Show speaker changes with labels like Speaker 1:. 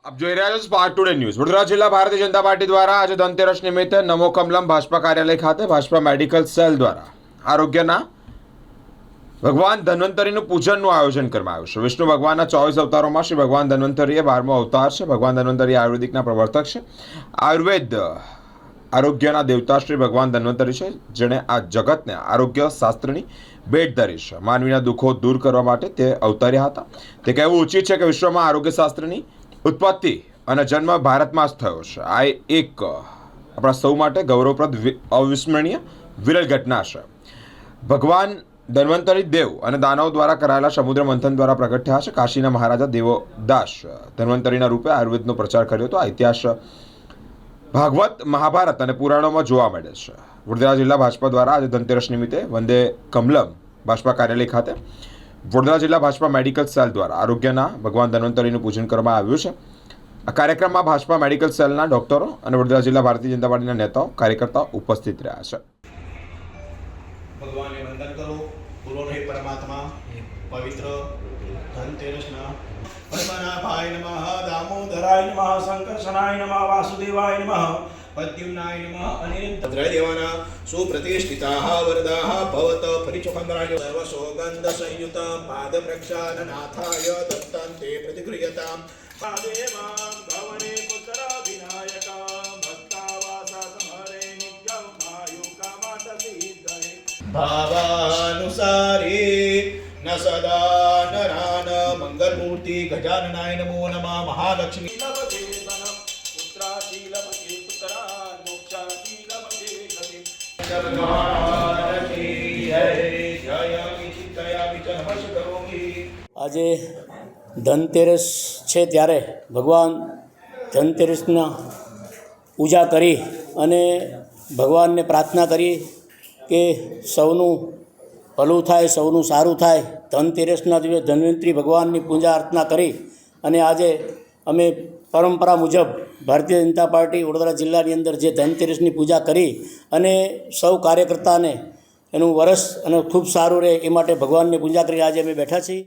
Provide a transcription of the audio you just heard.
Speaker 1: આપ જોઈ રહ્યા છો સ્પાર્ક ટુડે ન્યૂઝ. વડોદરા જિલ્લા ભારતીય જનતા પાર્ટી દ્વારા આજે ધનતેરસ નિમિત્તે નમો કમલમ ભાજપા કાર્યાલય ખાતે ભાજપા મેડિકલ સેલ દ્વારા આરોગ્યના ભગવાન ધન્વંતરીનું પૂજનનું આયોજન કરવામાં આવ્યું છે. વિષ્ણુ ભગવાનના 24 અવતારોમાં શ્રી ભગવાન ધન્વંતરી એ 12મો અવતાર છે. ભગવાન ધન્વંતરી આયુર્વેદિકના પ્રવર્તક છે. આયુર્વેદ આરોગ્યના દેવતા શ્રી ભગવાન ધન્વંતરી છે, જેણે આ જગતને આરોગ્ય શાસ્ત્રની ભેટ ધરી છે. માનવીના દુઃખો દૂર કરવા માટે તે અવતર્યા હતા. તે કહેવું ઉચિત છે કે વિશ્વમાં આરોગ્ય શાસ્ત્રની ઉત્પત્તિ અને જન્મ ભારતમાં જ થયો છે. આ એક આપણા સૌ માટે ગૌરવપ્રદ અવિસ્મરણીય વિરલ ઘટના છે. ભગવાન ધન્વંતરી દેવ અને દાનવ દ્વારા કરાયેલા સમુદ્ર મંથન દ્વારા પ્રગટ થયા છે. કાશીના મહારાજા દેવદાસ ધન્વંતરીના રૂપે આયુર્વેદનો પ્રચાર કર્યો હતો. આ ઇતિહાસ ભાગવત, મહાભારત અને પુરાણોમાં જોવા મળે છે. વડોદરા જિલ્લા ભાજપા દ્વારા આજે ધનતેરસ નિમિત્તે વંદે કમલમ ભાજપા કાર્યાલય ખાતે વડોદરા જિલ્લા ભાજપા મેડિકલ સેલ દ્વારા આરોગ્યના ભગવાન ધન્વંતરીનું પૂજન કરવામાં આવ્યું છે. આ કાર્યક્રમમાં ભાજપા મેડિકલ સેલના ડોક્ટરો અને વડોદરા જિલ્લા ભારતીય જનતા પાર્ટીના નેતાઓ કાર્યકર્તાઓ ઉપસ્થિત રહ્યા છે.
Speaker 2: ભગવાનને વંદન કરો. બોલો હે પરમાત્મા પવિત્ર ધનતેરસના પદ્મનાભાય નમઃ, દામોદરાય નમઃ, સંકર્ષણાય નમઃ, વાસુદેવાય નમઃ, પદ્યુમ્નાય નમઃ. અનિરુદ્ધ દેવાના સુપ્રતિષ્ઠિતાઃ વરદાઃ ભવત પરિચોખંદરાય સર્વસોગંધ સંયુત પાદ પ્રક્ષાલનાથાય દત્તં તે પ્રતિગૃહ્યતામ દેવાં ભવને પુત્ર વિનાયકા ભક્તાવાસા સમરે નિત્યં ભાયુ કામાત સિદ્ધયે ભાવાનુસારી ન સદા નરાન મંગલમૂર્તિ ગજાનનાય નમો નમઃ. મહાલક્ષ્મી લભતેતન પુત્રાશીલભતે પુત્રા મોક્ષાશીલભતે ગતિ
Speaker 3: આજે ધનતેરસ છે ત્યારે ભગવાન ધનતેરસના પૂજા કરી અને ભગવાનને પ્રાર્થના કરી કે સૌનું ભલું થાય, સૌનું સારું થાય. ધનતેરસના દિવસે ધન્વંતરી ભગવાનની પૂજા અર્ચના કરી અને આજે અમે પરંપરા મુજબ ભારતીય જનતા પાર્ટી વડોદરા જિલ્લાની અંદર જે ધનતેરસની પૂજા કરી અને સૌ કાર્યકર્તાને એનું વરસ અને ખૂબ સારું રહે એ માટે ભગવાનની પૂજા કરી આજે અમે બેઠા છીએ.